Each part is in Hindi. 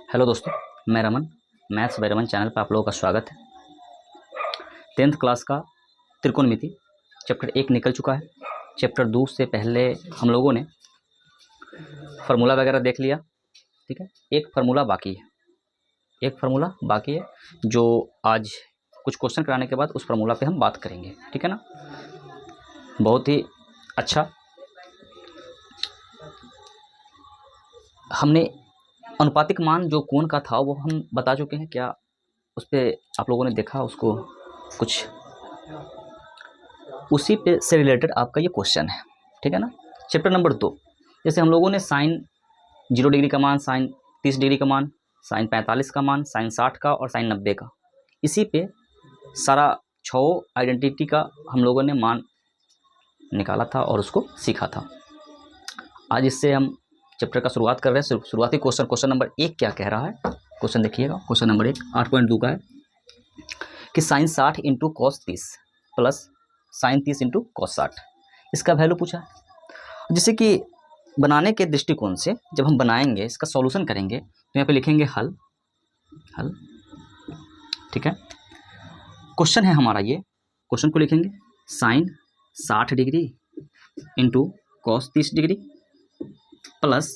हेलो दोस्तों, मैं Raman. Maths by Raman channel पर आप लोगों का स्वागत है। 10th क्लास का त्रिकोणमिति चैप्टर 1 निकल चुका है। चैप्टर 2 से पहले हम लोगों ने फार्मूला वगैरह देख लिया। ठीक है, एक फार्मूला बाकी है जो आज कुछ क्वेश्चन कराने के बाद उस फार्मूला पे हम बात करेंगे। ठीक है ना। बहुत ही अच्छा। हमने अनुपातिक मान जो कोण का था वो हम बता चुके हैं। क्या उस पर आप लोगों ने देखा उसको? कुछ उसी पे से रिलेटेड आपका ये क्वेश्चन है। ठीक है ना। चैप्टर नंबर 2, जैसे हम लोगों ने साइन 0 डिग्री का मान, साइन 30 डिग्री का मान, साइन 45 का मान, साइन 60 का और साइन 90 का, इसी पे सारा 6 आइडेंटिटी का हम लोगों ने मान निकाला था और उसको सीखा था। आज इससे हम चैप्टर का शुरुआत कर रहे हैं। शुरुआती क्वेश्चन नंबर 1 क्या कह रहा है? क्वेश्चन देखिएगा। क्वेश्चन नंबर 1 8.2 का है कि sine 60 into cos 30 plus sine 30 into cos 60, इसका वैल्यू पूछा है। जैसे कि बनाने के दृष्टिकोण से जब हम बनाएंगे, इसका सॉल्यूशन करेंगे, तो यहाँ पे लिखेंगे हल। ठीक है, क्वेश्चन है हमारा ये। क्वेश्चन को लिखेंगे sine 60 degree into cos 30 degree plus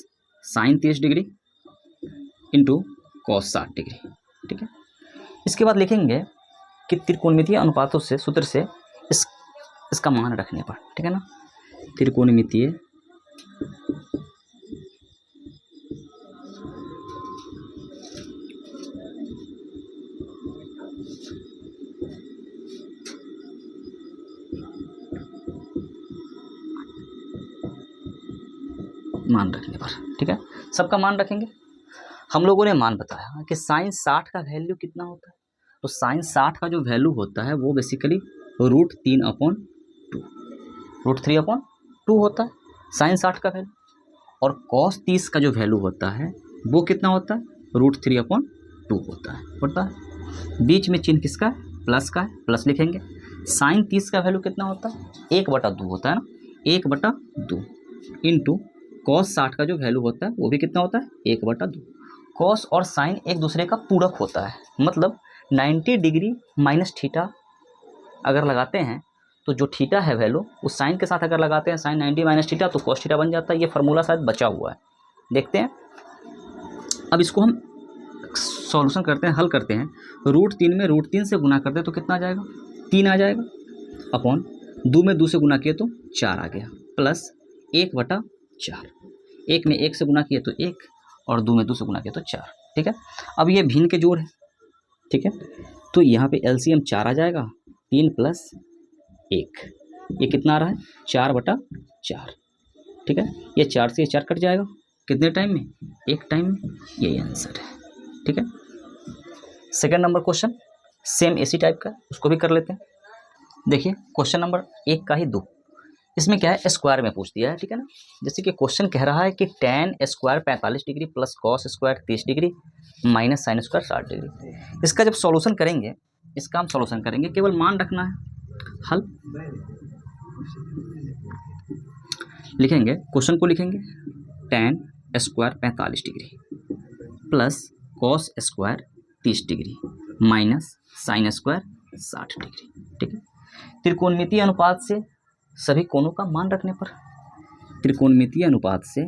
sine 30 degree into cos 60 degree. ठीक है, इसके बाद लिखेंगे कि त्रिकोणमितीय अनुपातों से सूत्र से इसका मान रखने पर, ठीक है ना, त्रिकोणमितीय मान रखने पर, ठीक है, सबका मान रखेंगे। हम लोगों ने मान बताया कि साइन 60 का वैल्यू कितना होता है। तो साइन 60 का जो वैल्यू होता है वो बेसिकली √3/2 √3/2 होता है साइन 60 का वैल्यू। और कॉस 30 का जो वैल्यू होता है वो कितना होता है? √3/2 होता है। बीच में चिन्ह किसका है? प्लस का है, प्लस लिखेंगे। साइन 30 का वैल्यू कितना होता है? 1/2 होता है ना, 1/2 इंटू कॉस 60 का जो वैल्यू होता है वो भी कितना होता है? 1/2। कॉस और साइन एक दूसरे का पूरक होता है, मतलब 90 डिग्री माइनस थीटा अगर लगाते हैं तो जो थीटा है वैल्यू उस साइन के साथ अगर लगाते हैं, साइन 90 माइनस थीटा, तो कॉस थीटा बन जाता है। ये फार्मूला शायद बचा हुआ है, देखते हैं। अब इसको हम सॉल्यूशन करते हैं, हल करते हैं। √3 में √3 से गुना करते हैं तो कितना आ जाएगा? 3 आ जाएगा। अपॉन 2 में 2 से गुना किए तो 4 आ गया, प्लस 1/4। 1 में 1 से गुना किए तो 1 और 2 में 2 से गुना किया तो 4। ठीक है, अब ये भिन्न के जोड़ है। ठीक है, तो यहाँ पे एलसीएम 4 आ जाएगा। 3 + 1, ये कितना आ रहा है? 4/4। ठीक है, ये 4 से 4 कट जाएगा। कितने टाइम में? एक टाइम में। यही आंसर है। ठीक है, सेकंड नंबर क्वेश्चन सेम इसी टाइप का, उसको भी कर लेते हैं। देखिए क्वेश्चन नंबर 1 का ही 2, इसमें क्या है? स्क्वायर में पूछ दिया है। ठीक है ना, जैसे कि क्वेश्चन कह रहा है कि tan square 45 degree plus cos square 30 degree minus sine square 60 degree. इसका जब सॉल्यूशन करेंगे, इसका हम सॉल्यूशन करेंगे, केवल मान रखना है। हल लिखेंगे, क्वेश्चन को लिखेंगे tan square 45 degree plus cos square 30 degree minus sine square 60 degree. ठीक है, त्रिकोणमितीय अनुपात से सभी कोणों का मान रखने पर, त्रिकोणमितीय अनुपात से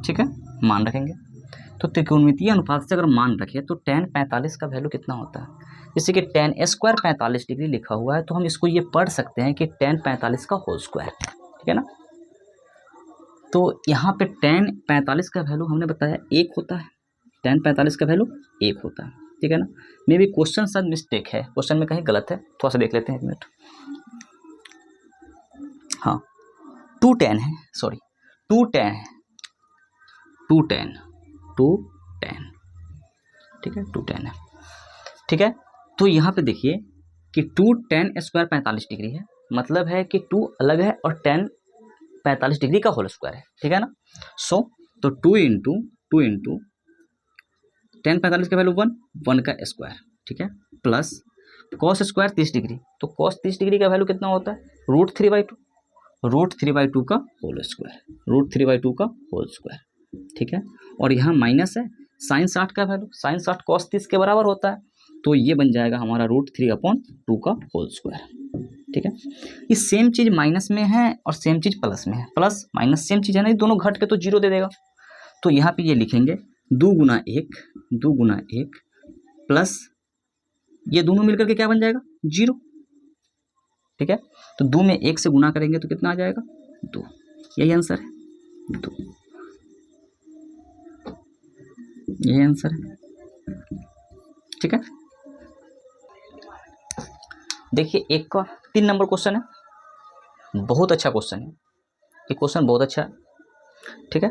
ठीक है मान रखेंगे। तो त्रिकोणमितीय अनुपात से अगर मान रखें तो tan 45 का वैल्यू कितना होता है? जैसे कि tan स्क्वायर 45 डिग्री लिखा हुआ है तो हम इसको ये पढ़ सकते हैं कि tan 45 का होल स्क्वायर। ठीक है ना, तो यहाँ पे tan 45 का वैल्यू हमने बताया 1 होता है। tan 45 का वैल्यू 1 होता है। ठीक है ना, मे भी क्वेश्चन शायद मिस्टेक है, क्वेश्चन में कहीं गलत है, थोड़ा सा देख लेते हैं, 1 मिनट। हाँ 2tan है, सॉरी 2tan है, 2tan। ठीक है 2tan है। ठीक है, तो यहाँ पे देखिए कि 2tan स्क्वायर 45 डिग्री है, मतलब है कि 2 अलग है और tan 45 डिग्री का होल स्क्वायर है। ठीक है ना, सो तो 2 इंटू टेन 45 का वैल्यू 1, 1 का स्क्वायर, ठीक है, प्लस कॉस स्क्वायर 30 डिग्री, तो कॉस 30 डिग्री का वैल्यू कितना होता है, √3/2, √3/2 का होल स्क्वायर, √3/2 का होल स्क्वायर, ठीक है। और यहाँ माइनस है साइन 60 का वैल्यू, साइन 60 कॉस 30 के बराबर होता है, तो ये बन जाएगा हमारा √3/2 का होल स्क्वायर, ठीक है। ये सेम चीज़ माइनस में है और सेम चीज़ प्लस में है, प्लस माइनस सेम चीज़ है ना, दोनों घट के तो जीरो दे देगा, तो यहाँ पे ये लिखेंगे 2 × 1 प्लस ये दोनों मिलकर के क्या बन जाएगा, 0, ठीक है। तो 2 में 1 से गुना करेंगे तो कितना आ जाएगा, 2, यही आंसर है, 2, यही आंसर है, ठीक है। देखिए एक का 3 नंबर क्वेश्चन है, बहुत अच्छा क्वेश्चन है, ये क्वेश्चन बहुत अच्छा है, ठीक है।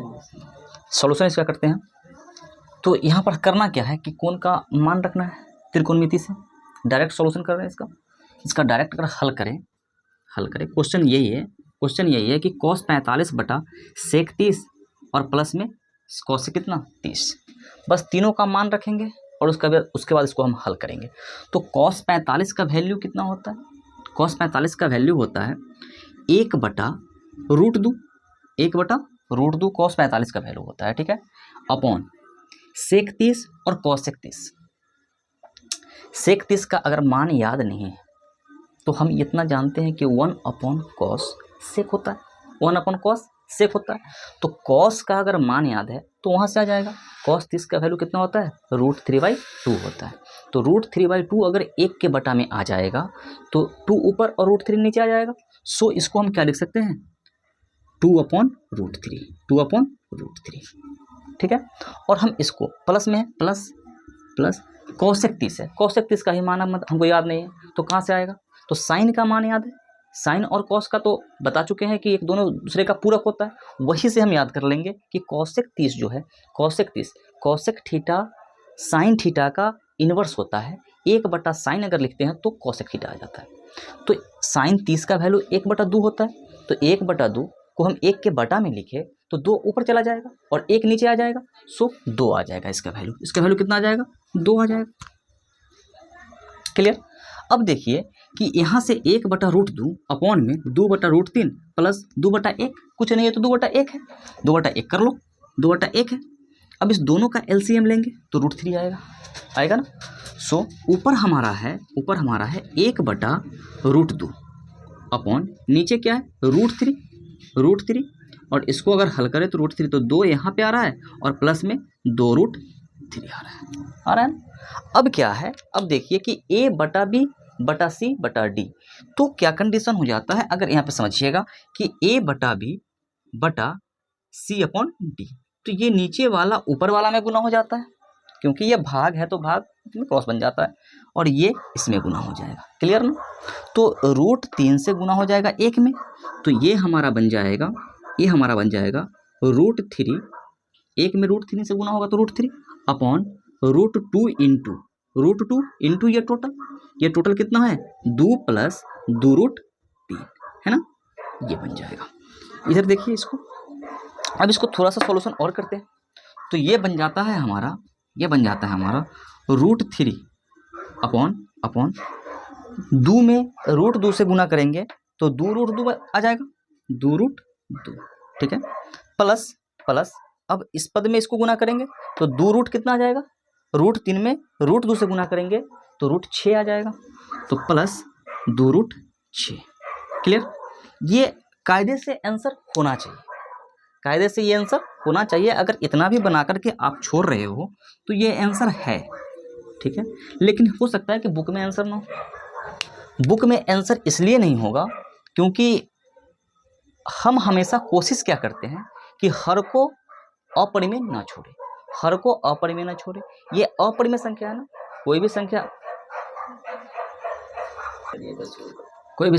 सॉल्यूशन इसका करते हैं। तो यहाँ पर करना क्या है कि कोण का मान रखना है त्रिकोणमिति से, डायरेक्ट सॉल्यूशन कर रहे हैं इसका डायरेक्ट अगर हल करें क्वेश्चन यही है कि cos 45/sec 30 और प्लस में cos कितना 30, बस तीनों का मान रखेंगे और उसके बाद इसको हम हल करेंगे। तो cos 45 का वैल्यू कितना होता है, cos 45 का वैल्यू होता है 1/√2, 1/√2 cos 45 का वैल्यू होता है, ठीक है, अपॉन sec 30 और cos 30। sec 30 का अगर मान याद नहीं है तो हम इतना जानते हैं कि 1/cos sec होता है, 1/cos sec होता है। तो cos का अगर मान याद है तो वहाँ से आ जाएगा, cos 30 का वैल्यू कितना होता है, √3/2 होता है। तो √3/2 अगर 1 के बटा में आ जाएगा तो 2 ऊपर और √3 नीचे आ जाएगा। सो इसको हम क्या लिख सकते हैं, 2/√3, 2/√3, ठीक है। और हम इसको प्लस में प्लस cosec 30 है, cosec 30 का ही मान हमको याद नहीं है तो कहाँ से आएगा, तो साइन का मान याद है, साइन और कॉस का तो बता चुके हैं कि एक दोनों दूसरे का पूरक होता है, वही से हम याद कर लेंगे कि cosec 30 जो है, cosec 30 cosec theta sine theta का इन्वर्स होता है, 1/sin अगर लिखते हैं तो cosec थीटा आ जाता है। तो साइन 30 का वैल्यू 1/2 होता है, तो 1/2 को हम 1 के बटा में लिखे तो 2 ऊपर चला जाएगा और 1 नीचे आ जाएगा, सो 2 आ जाएगा इसका वैल्यू कितना आ जाएगा, 2 आ जाएगा, क्लियर। अब देखिए कि यहाँ से 1/√2 अपॉन में 2/√3 प्लस 2/1, कुछ नहीं है तो 2/1 है, 2/1 कर लो, 2/1 है। अब इस दोनों का LCM लेंगे तो √3 आएगा ना। सो ऊपर हमारा है 1/√2 अपॉन नीचे क्या है, √3, और इसको अगर हल करें तो √3, तो 2 यहाँ पे आ रहा है और प्लस में 2√3 आ रहा है ना। अब क्या है, अब देखिए कि A/B/C/D, तो क्या कंडीशन हो जाता है, अगर यहाँ पे समझिएगा कि A/B/C/D, तो ये नीचे वाला ऊपर वाला में गुना हो जाता है, क्योंकि ये भाग है तो भाग में क्रॉस बन जाता है, और ये इसमें गुना हो जाएगा, क्लियर ना। तो √3 से गुना हो जाएगा 1 में, तो ये हमारा बन जाएगा √3, 1 में √3 से गुना होगा तो √3 अपॉन √2 इंटू ये टोटल कितना है, 2 + 2√3 है ना, ये बन जाएगा। इधर देखिए इसको, अब इसको थोड़ा सा सॉल्यूशन और करते हैं, तो ये बन जाता है हमारा √3 अपॉन 2 में √2 से गुना करेंगे तो 2√2 आ जाएगा, 2√2, ठीक है, प्लस अब इस पद में इसको गुना करेंगे तो 2 कितना आ जाएगा, √3 में √2 से गुना करेंगे तो √6 आ जाएगा, तो प्लस 2√6, क्लियर। ये कायदे से आंसर होना चाहिए, अगर इतना भी बना करके आप छोड़ रहे हो तो ये आंसर है, ठीक है। लेकिन हो सकता है कि बुक में आंसर ना हो, बुक में आंसर इसलिए नहीं होगा क्योंकि हम हमेशा कोशिश क्या करते हैं कि हर को अपरिमेय ना छोड़े, ये अपरिमेय संख्या है ना, कोई भी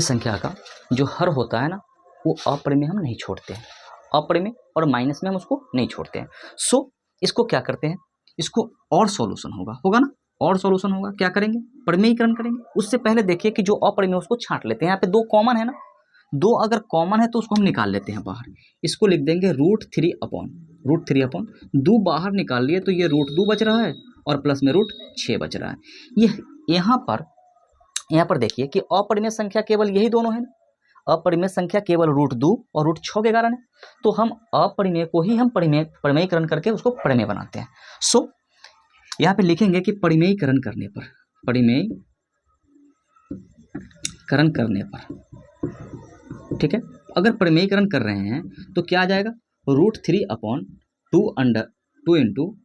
संख्या का जो हर होता है ना वो अपरिमेय हम नहीं छोड़ते हैं, अपरिमेय और माइनस में हम उसको नहीं छोड़ते हैं। सो इसको क्या करते हैं, इसको और सॉल्यूशन होगा ना, और सॉल्यूशन होगा, क्या करेंगे, परिमेयीकरण करेंगे। उससे पहले देखिए कि जो अपरिमेय उसको छांट लेते हैं, यहाँ पे 2 कॉमन है ना, 2 अगर कॉमन है तो उसको हम निकाल लेते हैं बाहर, इसको लिख देंगे √3 अपॉन 2 बाहर निकाल लिए तो ये √2 बच रहा है और प्लस में √6 बच रहा है। ये यहाँ पर देखिए कि अपरिमेय संख्या केवल यही दोनों है ना, अपरिमेय संख्या केवल √2 और √6 के कारण है। तो हम अपरिमेय को ही हम परिमेयीकरण करके उसको परिमेय बनाते हैं। सो यहाँ पे लिखेंगे कि परिमेयीकरण करने पर ठीक है, अगर परिमेयीकरण कर रहे हैं तो क्या आ जाएगा, √3/2 इंटू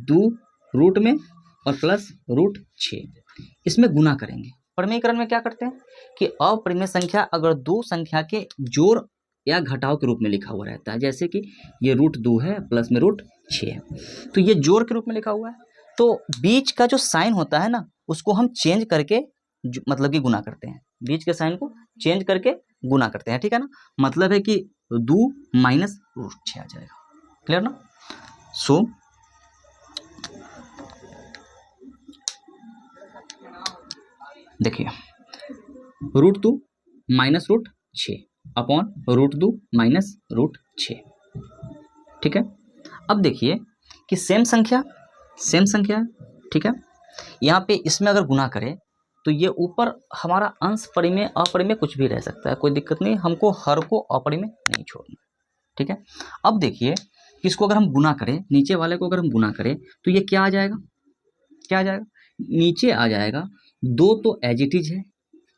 2 रूट में और प्लस √6, इसमें गुना करेंगे। परिमेयीकरण में क्या करते हैं कि अपरिमेय संख्या अगर दो संख्या के जोड़ या घटाव के रूप में लिखा हुआ रहता है, जैसे कि ये √2 है प्लस में √6 है, तो ये जोड़ के रूप में लिखा हुआ है, तो बीच का जो साइन होता है ना उसको हम चेंज करके मतलब कि गुना करते हैं, बीच के साइन को चेंज करके गुना करते हैं, ठीक है ना। मतलब है कि 2 माइनस √6 आ जाएगा, क्लियर ना। सो देखिए √2 माइनस √6 अपॉन √2 माइनस √6, ठीक है। अब देखिए कि सेम संख्या है, ठीक है। यहाँ पे इसमें अगर गुना करें तो ये ऊपर हमारा अंश परिमेय अपरिमेय कुछ भी रह सकता है, कोई दिक्कत नहीं, हमको हर को अपरिमेय नहीं छोड़ना, ठीक है। अब देखिए कि इसको अगर हम गुना करें, नीचे वाले को अगर हम गुना करें तो ये क्या आ जाएगा, नीचे आ जाएगा 2 तो एज इट इज है,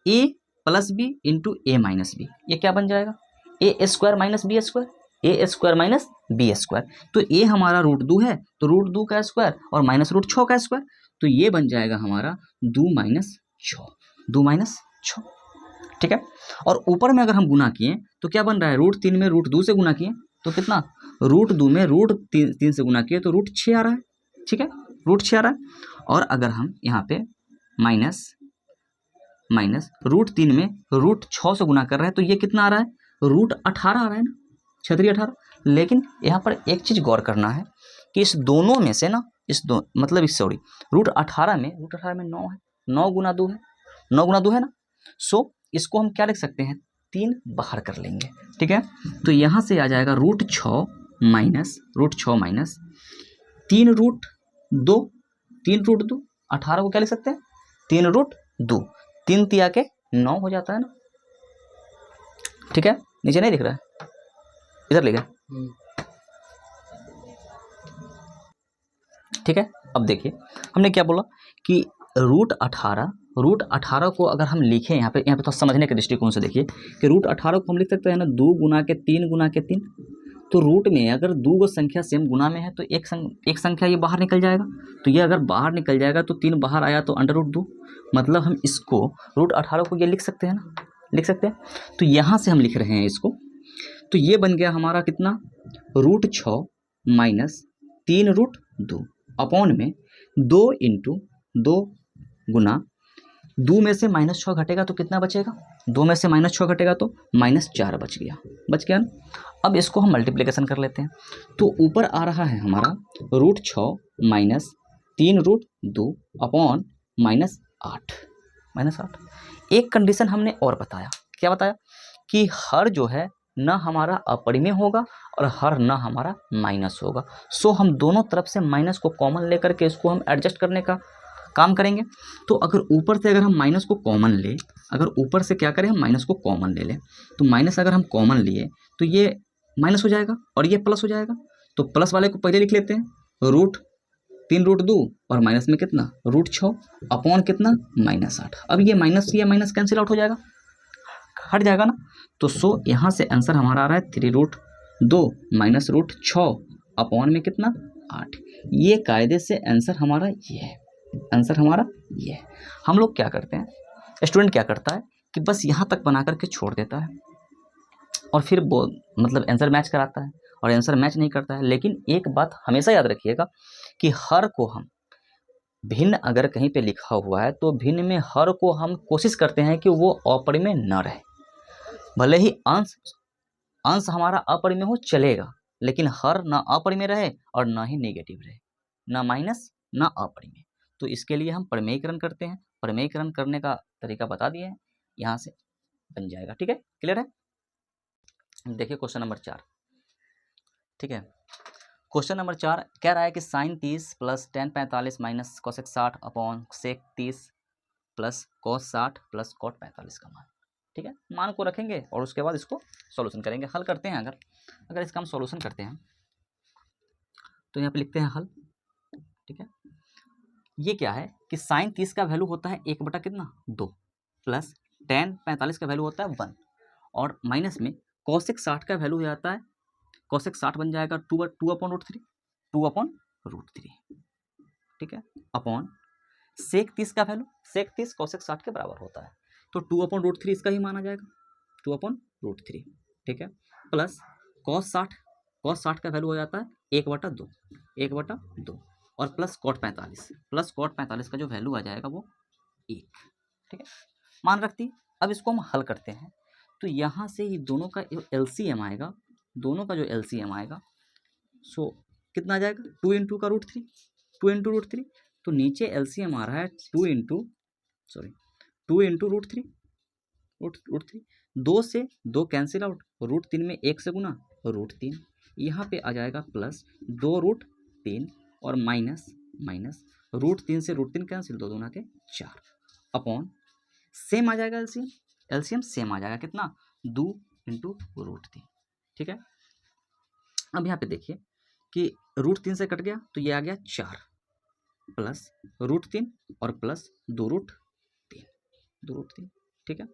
a plus B into A minus B, ये क्या बन जाएगा, a² minus b² minus b²। तो a हमारा √2 है तो √2 का स्क्वायर और माइनस √6 का स्क्वायर, तो ये बन जाएगा हमारा 2 माइनस 6, ठीक है। और ऊपर में अगर हम गुना किए तो क्या बन रहा है, √3 में √2 से गुना किए तो कितना, √2 में √3 से गुना किए तो √6 आ रहा है, ठीक है, √6 आ रहा है। और अगर हम यहाँ पे माइनस √3 में √6 से गुना कर रहे हैं तो ये कितना आ रहा है, √18 आ रहा है ना, 18। लेकिन यहाँ पर एक चीज़ गौर करना है कि इस दोनों में से ना, √18 में 9 है, 9 गुना 2 है, 9 गुना 2 है ना। सो इसको हम क्या लिख सकते हैं, 3 बाहर कर लेंगे, ठीक है। तो यहाँ से आ जाएगा √6 माइनस 3 √2, 18 को क्या लिख सकते हैं, 3 √2, 3 तिया के 9 हो जाता है ना, ठीक है। नीचे नहीं दिख रहा है, इधर लिखा, ठीक है। अब देखिए हमने क्या बोला कि √18 को अगर हम लिखें यहाँ पे तो समझने के दृष्टिकोण से देखिए कि √18 को हम लिख सकते हैं ना 2 गुना के 3, तो रूट में अगर 2 संख्या सेम गुना में है तो एक संख्या ये बाहर निकल जाएगा, तो ये अगर बाहर निकल जाएगा तो 3 बाहर आया तो √2, मतलब हम इसको √18 को ये लिख सकते हैं ना, लिख सकते हैं। तो यहाँ से हम लिख रहे हैं इसको, तो ये बन गया हमारा कितना, √6 माइनस 3 √2 अपॉन में 2 इंटू 2 गुना 2 में से -6 घटेगा तो कितना बचेगा, 2 में से -6 घटेगा तो -4 बच गया ना। अब इसको हम मल्टीप्लिकेशन कर लेते हैं, तो ऊपर आ रहा है हमारा √6 माइनस 3 √2 अपॉन -8। एक कंडीशन हमने और बताया, क्या बताया कि हर जो है न हमारा अपरिमेय होगा और हर न हमारा माइनस होगा। सो हम दोनों तरफ से माइनस को कॉमन लेकर के इसको हम एडजस्ट करने का काम करेंगे। तो अगर ऊपर से अगर हम माइनस को कॉमन ले, अगर ऊपर से क्या करें हम माइनस को कॉमन ले लें, तो माइनस अगर हम कॉमन लिए तो ये माइनस हो जाएगा और ये प्लस हो जाएगा। तो प्लस वाले को पहले लिख लेते हैं, √3 √2 और माइनस में कितना, √6 अपॉन कितना, -8। अब ये माइनस कैंसिल आउट हो जाएगा, हट जाएगा ना। तो सो यहाँ से आंसर हमारा आ रहा है 3√2 माइनस √6 अपॉन में कितना, 8। ये कायदे से आंसर हमारा ये है, हम लोग क्या करते हैं, स्टूडेंट क्या करता है कि बस यहाँ तक बना करके छोड़ देता है और फिर मतलब आंसर मैच कराता है और आंसर मैच नहीं करता है। लेकिन एक बात हमेशा याद रखिएगा कि हर को हम भिन्न अगर कहीं पे लिखा हुआ है तो भिन्न में हर को हम कोशिश करते हैं कि वो अपरिमेय न रहे, भले ही अंश हमारा अपरिमेय हो चलेगा, लेकिन हर ना अपरिमेय रहे और ना ही नेगेटिव रहे, ना माइनस ना अपरिमेय। तो इसके लिए हम परिमेयीकरण करते हैं, परिमेयीकरण करने का तरीका बता दिए हैं, यहाँ से बन जाएगा, ठीक है, क्लियर है। देखिए क्वेश्चन नंबर 4, ठीक है। क्वेश्चन नंबर 4 कह रहा है कि sine 30 plus tan 45 minus cosec 60 upon sec 30 plus cos 60 plus cot 45 का मान। ठीक है, मान को रखेंगे और उसके बाद इसको सॉल्यूशन करेंगे, हल करते हैं। अगर इसका हम सॉल्यूशन करते हैं तो यहाँ पे लिखते हैं हल। ठीक है, ये क्या है कि साइन 30 का वैल्यू होता है 1 बटा कितना 2 प्लस टेन 45 का वैल्यू होता है 1 और माइनस में कॉसेक 60 का वैल्यू हो जाता है, कॉसेक 60 बन जाएगा 2 अपॉन रूट 3, 2 अपॉन रूट 3। ठीक है, अपॉन सेक 30 का वैल्यू, सेक 30 कॉसेक 60 के बराबर होता है, तो 2 अपॉन रूट 3 इसका ही माना जाएगा, 2 अपॉन रूट 3। ठीक है, प्लस कॉस 60, कॉस 60 का वैल्यू हो जाता है 1 बटा 2, 1 बटा 2 और प्लस कॉट 45, प्लस कॉट 45 का जो वैल्यू आ जाएगा वो 1। ठीक है, मान रखती। अब इसको हम हल करते हैं तो यहाँ से ही दोनों का एलसीएम आएगा, दोनों का जो एलसीएम आएगा सो कितना आ जाएगा 2 इंटू का रूट 3, 2 इंटू रूट 3, तो नीचे एलसीएम आ रहा है 2 इंटू रूट 3, रूट 3, 2 से 2 कैंसिल आउट, रूट 3 में 1 से गुना रूट 3, यहाँ पे आ जाएगा प्लस 2 रूट 3 और माइनस रूट 3 से रूट 3 कैंसिल, 2 दूना के 4 अपॉन सेम आ जाएगा एलसीएम, एलसीएम सेम आ जाएगा कितना 2 इंटू रूट 3। ठीक है, अब यहाँ पे देखिए कि रूट 3 से कट गया तो ये आ गया 4 प्लस रूट 3 और प्लस 2 रूट 3। ठीक है,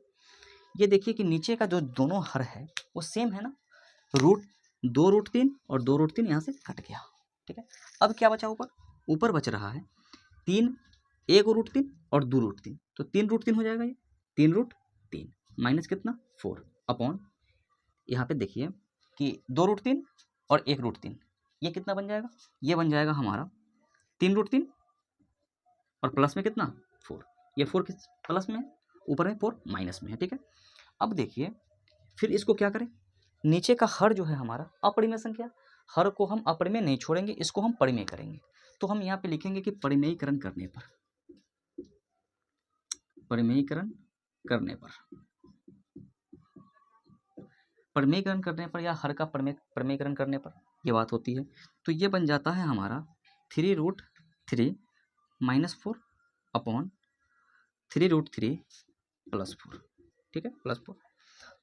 ये देखिए कि नीचे का जो दोनों हर है वो सेम है ना, 2 रूट 3 और 2 रूट 3 यहाँ से कट गया। ठीक है, अब क्या बचा ऊपर बच रहा है 3, 1 रूट 3 और 2 रूट 3, तो 3 रूट 3 हो जाएगा, ये 3 रूट 3 माइनस कितना 4 अपॉन यहाँ पे देखिए कि 2 रूट 3 और 1 रूट 3, ये कितना बन जाएगा, ये बन जाएगा हमारा 3 रूट 3 और प्लस में कितना 4, ये 4 किस प्लस में है, ऊपर में 4 माइनस में है। ठीक है, अब देखिए फिर इसको क्या करें, नीचे का हर जो है हमारा अपरिमेय संख्या, हर को हम अपरिमेय नहीं छोड़ेंगे, इसको हम परिमेय करेंगे, तो हम यहाँ पे लिखेंगे कि परिमेयीकरण करने पर या हर का परिमेयीकरण करने पर ये बात होती है, तो ये बन जाता है हमारा 3 root 3 minus 4 upon 3 root 3 plus 4। ठीक है, प्लस 4।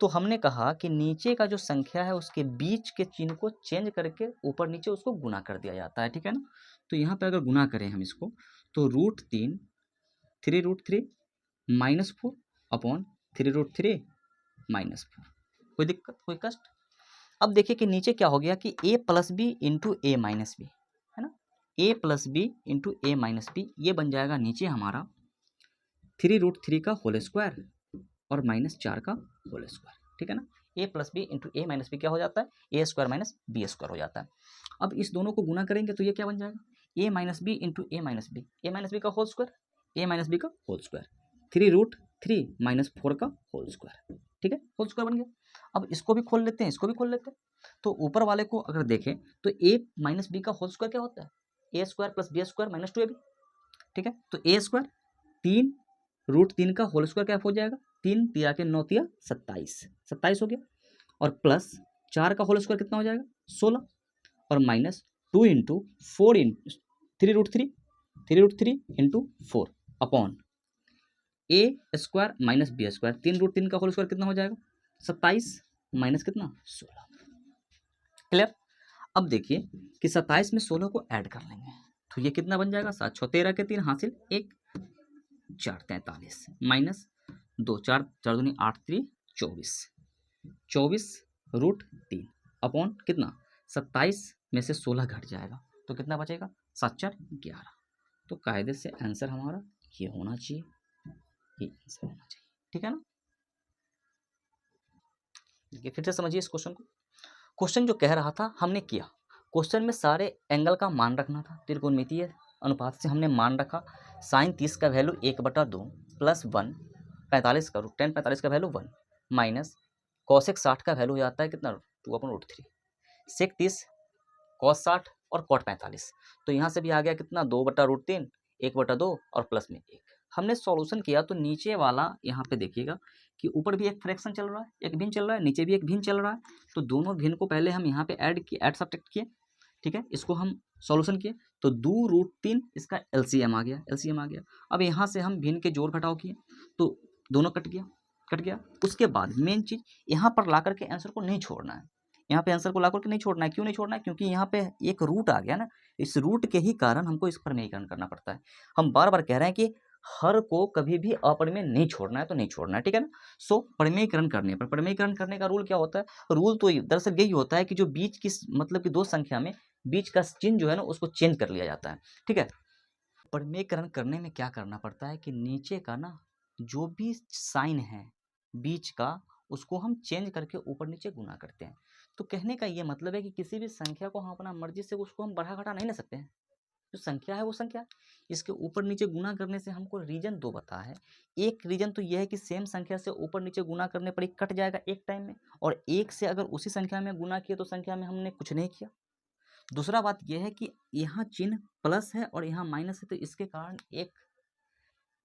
तो हमने कहा कि नीचे का जो संख्या है उसके बीच के चिन्ह को चेंज करके ऊपर नीचे उसको गुना कर दिया जाता है। ठीक है ना, तो यहाँ पे अगर गुना करें हम इसको तो root 3 root 3 minus 4 upon 3 root 3 minus 4, कोई दिक्कत कोई कष्ट। अब देखिए कि नीचे क्या हो गया कि a plus B into A minus B, है ना, a plus B into A minus B, ये बन जाएगा नीचे हमारा 3 रूट 3 का होल स्क्वायर और माइनस 4 का होल स्क्वायर। ठीक है ना, a plus B into A minus B क्या हो जाता है, A square minus B square हो जाता है। अब इस दोनों को गुना करेंगे तो ये क्या बन जाएगा, a minus B into A minus B का whole square, A minus B का होल स्क्वायर, 3 रूट 3 माइनस 4 का होल स्क्वायर। ठीक है, होल स्क्वायर बन गया। अब इसको भी खोल लेते हैं, इसको भी खोल लेते हैं, तो ऊपर वाले को अगर देखें तो a माइनस बी का होल स्क्वायर क्या होता है, A square plus B square minus 2ab। ठीक है, तो ए स्क्वायर 3 रूट 3 का होल स्क्वायर क्या हो जाएगा, 3 तिया के 9 तिया 27 हो गया, और प्लस 4 का होल स्क्वायर कितना हो जाएगा 16 और minus 2 into 4 into 3 root 3 into 4 upon A square minus B square, 3 root 3 का होल स्क्वायर कितना हो जाएगा 27 माइनस कितना 16। क्लियर। अब देखिए कि 27 में 16 को ऐड कर लेंगे तो ये कितना बन जाएगा 7 6 13 के 3 हासिल 1 4 43 माइनस 2 4 4 दूनी 8 3 24 रूट 3 अपॉन कितना 27 में से 16 घट जाएगा तो कितना बचेगा 7 4 11। तो कायदे से आंसर हमारा ये होना चाहिए, ये आंसर होना चाहिए। ठीक है ना, देखिए फिर से समझिए इस क्वेश्चन को। क्वेश्चन जो कह रहा था हमने किया, क्वेश्चन में सारे एंगल का मान रखना था, त्रिकोणमितीय अनुपात से हमने मान रखा। साइन 30 का वैल्यू 1/2 प्लस 1 45 का रूट 10 45 का वैल्यू 1 माइनस कॉसेक 60 का वैल्यू हो जाता है कितना 2/√3, सेक 30 कॉस 60 और कॉट 45, तो यहाँ से भी आ गया कितना 2/√3 1/2 और प्लस में 1। हमने सॉल्यूशन किया तो नीचे वाला यहाँ पे देखिएगा कि ऊपर भी एक फ्रैक्शन चल रहा है, एक भिन्न चल रहा है, नीचे भी एक भिन्न चल रहा है, तो दोनों भिन्न को पहले हम यहाँ पे ऐड सब्ट्रैक्ट किए, ठीक है, इसको हम सॉल्यूशन किए तो 2√3 इसका एलसीएम आ गया, एलसीएम आ गया। अब यहाँ से हम भिन्न के जोड़ घटाव किए तो दोनों कट गया, कट गया। उसके बाद मेन चीज़ यहाँ पर ला करके आंसर को नहीं छोड़ना है, यहाँ पे आंसर को ला करके नहीं छोड़ना है। क्यों नहीं छोड़ना है? क्योंकि यहाँ पे एक रूट आ गया ना, इस रूट के ही कारण हमको इस प्रमेयीकरण करना पड़ता है। हम बार बार कह रहे हैं कि हर को कभी भी अपरिमेय नहीं छोड़ना है तो नहीं छोड़ना है, ठीक है ना। सो प्रमेयीकरण करने पर, प्रमेयीकरण करने का रूल क्या होता है? रूल तो दरअसल यही होता है कि जो बीच की मतलब कि दो संख्या में बीच का चिन्ह जो है ना उसको चेंज कर लिया जाता है, ठीक है। प्रमेयीकरण करने में क्या करना पड़ता है कि नीचे का ना जो भी साइन है बीच का उसको हम चेंज करके ऊपर नीचे गुना करते हैं। तो कहने का ये मतलब है कि किसी भी संख्या को हम अपना मर्जी से उसको हम बढ़ा घटा नहीं ले सकते हैं। जो संख्या है वो संख्या, इसके ऊपर नीचे गुना करने से हमको रीजन दो बता है। एक रीजन तो यह है कि सेम संख्या से ऊपर नीचे गुना करने पर एक कट जाएगा एक टाइम में, और एक से अगर उसी संख्या में गुना किया तो संख्या में हमने कुछ नहीं किया। दूसरा बात यह है कि यहाँ चिन्ह प्लस है और यहाँ माइनस है, तो इसके कारण एक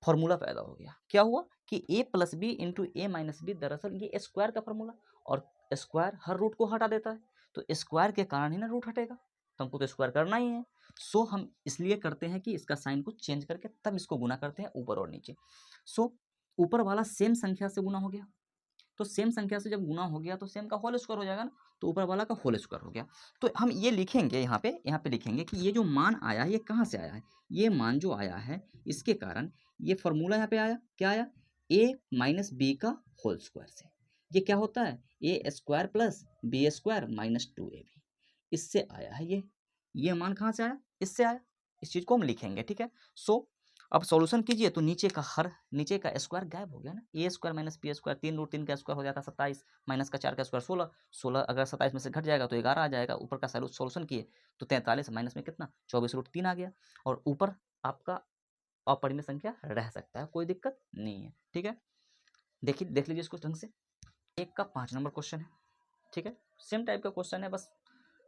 फॉर्मूला पैदा हो गया। क्या हुआ कि a plus B into A minus B, दरअसल ये स्क्वायर का फॉर्मूला, और स्क्वायर हर रूट को हटा देता है, तो स्क्वायर के कारण ही ना रूट हटेगा, तो हमको तो स्क्वायर करना ही है। सो हम इसलिए करते हैं कि इसका साइन को चेंज करके तब इसको गुना करते हैं ऊपर और नीचे। सो ऊपर वाला सेम संख्या से गुना हो गया, तो सेम संख्या से जब गुना हो गया तो सेम का होल स्क्वायर हो जाएगा ना, तो ऊपर वाला का होल स्क्वायर हो गया। तो हम ये लिखेंगे यहाँ पे लिखेंगे कि ये जो मान आया है ये कहाँ से आया है। ये मान जो आया है इसके कारण ये फॉर्मूला यहाँ पे आया, क्या आया? a माइनस बी का होल स्क्वायर से। ये क्या होता है? A square plus B square minus 2ab, इससे आया है ये मान कहाँ से आया? इससे आया। इस चीज़ को हम लिखेंगे, ठीक है। सो अब सॉल्यूशन कीजिए तो नीचे का स्क्वायर गायब हो गया ना, ए स्क्वायर माइनस बी स्क्वायर, 3√3 का स्क्वायर हो जाता है 27, माइनस का 4 का स्क्वायर 16, 16 अगर 27 में से घट जाएगा तो 11 आ जाएगा। ऊपर का सॉल्यूशन किए तो 43 माइनस में कितना 24√3 आ गया, और ऊपर आपका अपरिमेय संख्या रह सकता है, कोई दिक्कत नहीं है, ठीक है। देखिए देख लीजिए इसको ढंग से। एक का 5 नंबर क्वेश्चन है, ठीक है, सेम टाइप का क्वेश्चन है, बस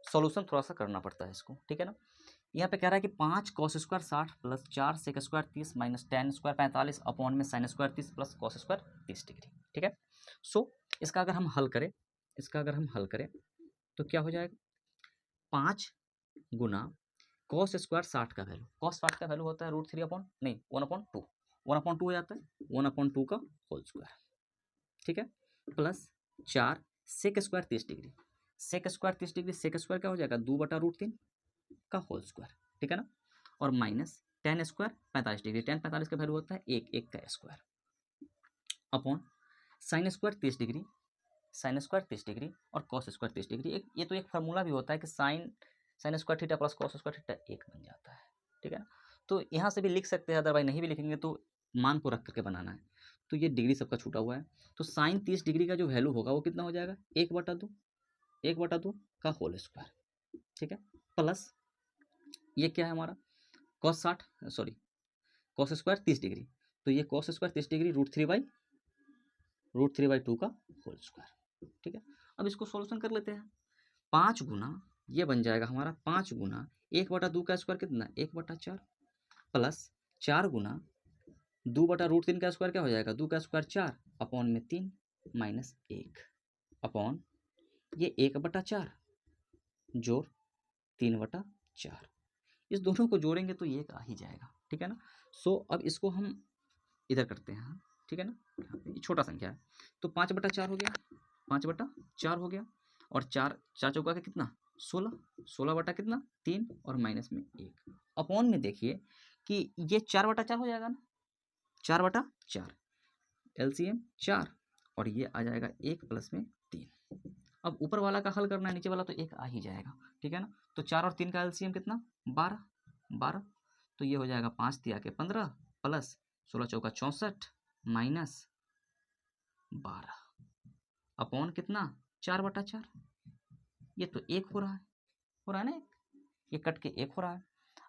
सॉल्यूशन थोड़ा सा करना पड़ता है इसको, ठीक है ना। यहाँ पे कह रहा है कि 5 cos square 60 plus 4 sec square 30 minus ten square 45 upon में sine square 30 plus cos square 30 degree, ठीक है। सो इसका अगर हम हल करें तो क्या हो जाएगा? 5 गुना कॉस स्क्वायर 60 का वैल्यू, कॉस 60 का वैल्यू होता है √3 अपॉन नहीं 1/2, 1/2 हो जाता है 1/2 का होल स्क्वायर, ठीक है, plus 4 sec square 30 degree, sec square 30 degree, sec square क्या हो जाएगा 2/√3 का होल स्क्वायर, ठीक है ना, और minus ten square 45 degree, ten 45 का वैल्यू होता है एक का square, upon sine square 30 degree, sign square 30 degree और कॉस स्क्वायर 30 डिग्री। एक ये तो एक फार्मूला भी होता है कि sine square theta plus cos square theta एक बन जाता है, ठीक है ना। तो यहाँ से भी लिख सकते हैं, अदरवाइज नहीं भी लिखेंगे तो मान को रख करके बनाना है। तो ये डिग्री सबका छूटा हुआ है, तो साइन 30 डिग्री का जो वैल्यू होगा वो कितना हो जाएगा 1/2 का होल स्क्वायर, ठीक है, प्लस ये क्या है हमारा cos 60 sorry cos square 30 degree, तो ये कॉस स्क्वायर 30 डिग्री √3/2 का होल स्क्वायर, ठीक है। अब इसको सॉल्यूशन कर लेते हैं। 5 गुना ये बन जाएगा हमारा 5 गुना 1/2 का स्क्वायर कितना 1/4 प्लस 4 गुना 2/√3 का स्क्वायर क्या हो जाएगा 2 का स्क्वायर 4 अपॉन में 3 माइनस 1 अपॉन ये 1/4 जोड़ 3/4, इस दोनों को जोड़ेंगे तो ये आ ही जाएगा, ठीक है ना। सो अब इसको हम इधर करते हैं, ठीक है ना, ये छोटा संख्या है तो 5/4 हो गया, 5/4 हो गया, और 4 चौका का कितना 16, 16 बटा कितना 3 और माइनस में 1 अपॉन में देखिए कि ये 4/4 हो जाएगा ना, 4/4 एलसीएम 4 और ये आ जाएगा 1 प्लस में 3। अब ऊपर वाला का हल करना है, नीचे वाला तो 1 आ ही जाएगा, ठीक है ना। तो 4 और 3 का एलसीएम कितना 12, तो ये हो जाएगा 5 3 के 15 प्लस 16 चौका 64 माइनस 12 अपॉन कितना 4/4, ये तो 1 हो रहा है ना, ये कट के 1 हो रहा है।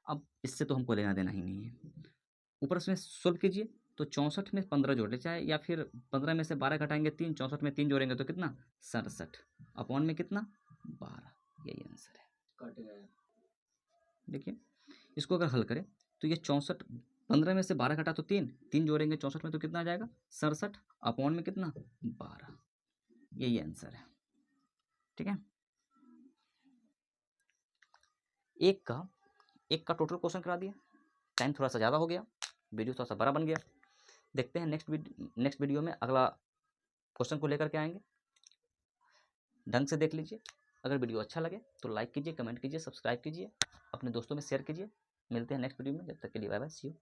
अब इससे तो हमको लेना देना ही नहीं है, ऊपर इसमें सोल्व कीजिए तो 64 में 15 जोड़ ले, चाहे या फिर 15 में से 12 घटाएंगे 3, 64 में 3 जोड़ेंगे तो कितना 67 अपॉन में कितना 12, यही आंसर है। कट गया, देखिए इसको अगर हल करें तो ये 64 15 में से 12 घटा तो 3 जोड़ेंगे 64 में तो कितना आ जाएगा 67 अपॉन में कितना 12, यही आंसर है, ठीक है। एक का टोटल क्वेश्चन करा दिया। टाइम थोड़ा सा ज़्यादा हो गया, वीडियो थोड़ा सा बड़ा बन गया। देखते हैं नेक्स्ट वीडियो में अगला क्वेश्चन को लेकर के आएंगे। ढंग से देख लीजिए। अगर वीडियो अच्छा लगे तो लाइक कीजिए, कमेंट कीजिए, सब्सक्राइब कीजिए, अपने दोस्तों में शेयर कीजिए। मिलते हैं नेक्स्ट वीडियो में, जब तक के लिए बाय बाय, सी यू।